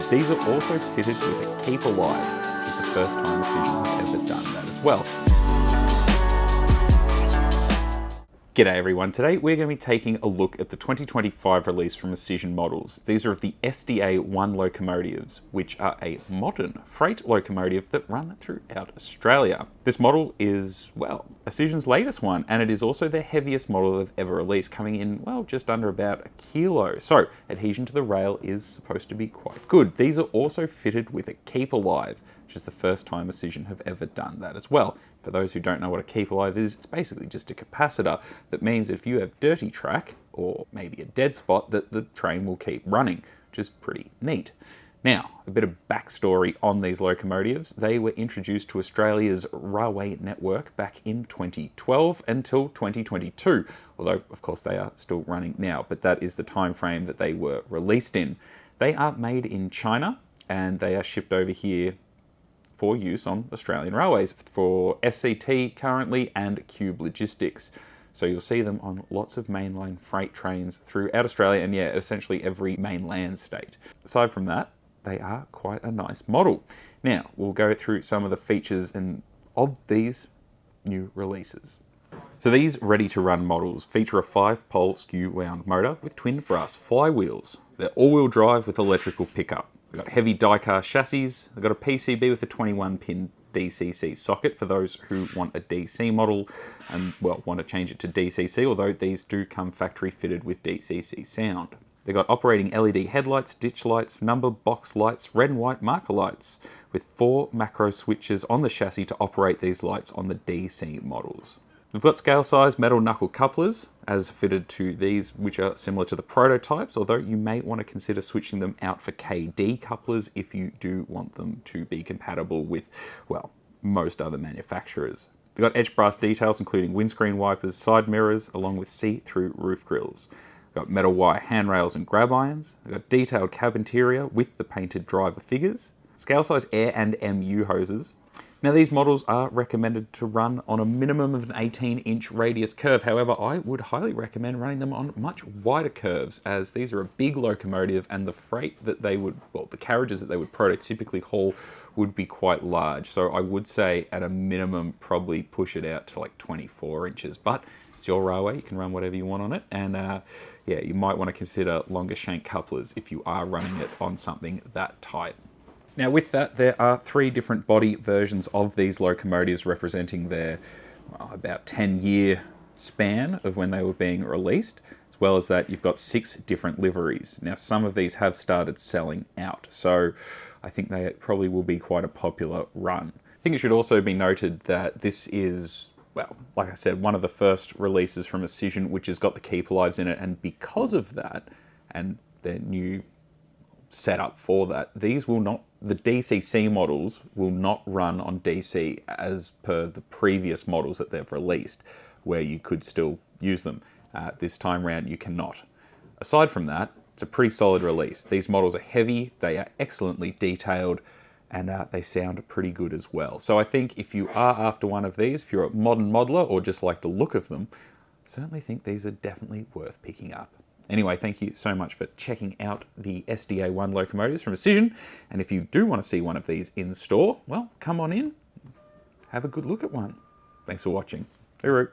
These are also fitted with a keep alive, which is the first time Auscision have ever done that as well. G'day everyone, today we're going to be taking a look at the 2025 release from Auscision models. These are of the SDA1 locomotives, which are a modern freight locomotive that run throughout Australia. This model is, well, Auscision's latest one, and it is also their heaviest model they've ever released, coming in, well, just under about a kilo. So, adhesion to the rail is supposed to be quite good. These are also fitted with a keep alive, which is the first time Auscision have ever done that as well. For those who don't know what a keep alive is, it's basically just a capacitor that means if you have dirty track, or maybe a dead spot, that the train will keep running, which is pretty neat. Now, a bit of backstory on these locomotives. They were introduced to Australia's railway network back in 2012 until 2022, although of course they are still running now, but that is the time frame that they were released in. They are made in China and they are shipped over here for use on Australian railways for SCT currently and Cube Logistics. So you'll see them on lots of mainline freight trains throughout Australia and yeah, essentially every mainland state. Aside from that, they are quite a nice model. Now, we'll go through some of the features of these new releases. So these ready-to-run models feature a 5-pole skew-wound motor with twin brass flywheels. They're all-wheel drive with electrical pickup. They've got heavy die-cast chassis. They've got a PCB with a 21-pin DCC socket for those who want a DC model and, well, want to change it to DCC, although these do come factory fitted with DCC sound. They've got operating LED headlights, ditch lights, number box lights, red and white marker lights, with 4 macro switches on the chassis to operate these lights on the DC models. We've got scale size metal knuckle couplers as fitted to these, which are similar to the prototypes, although you may want to consider switching them out for KD couplers if you do want them to be compatible with, well, most other manufacturers. We've got edge brass details including windscreen wipers, side mirrors, along with see-through roof grills. We've got metal wire handrails and grab irons. We've got detailed cab interior with the painted driver figures. Scale size air and MU hoses. Now these models are recommended to run on a minimum of an 18-inch radius curve. However, I would highly recommend running them on much wider curves as these are a big locomotive and the freight that they would, well, the carriages that they would prototypically haul would be quite large. So I would say at a minimum, probably push it out to like 24 inches, but it's your railway, you can run whatever you want on it. And yeah, you might want to consider longer shank couplers if you are running it on something that tight. Now with that, there are 3 different body versions of these locomotives representing their about 10-year span of when they were being released. As well as that, you've got 6 different liveries. Now some of these have started selling out, so I think they probably will be quite a popular run. I think it should also be noted that this is, well, like I said, one of the first releases from Auscision which has got the keep alives in it, and because of that, and their new setup for that, these will not, the DCC models will not run on DC as per the previous models that they've released, where you could still use them. This time round, you cannot. Aside from that, it's a pretty solid release. These models are heavy, they are excellently detailed, and they sound pretty good as well. So I think if you are after one of these, if you're a modern modeler or just like the look of them, I certainly think these are definitely worth picking up. Anyway, thank you so much for checking out the SDA1 locomotives from Auscision. And if you do want to see one of these in store, well, come on in, have a good look at one. Thanks for watching. Hooroo.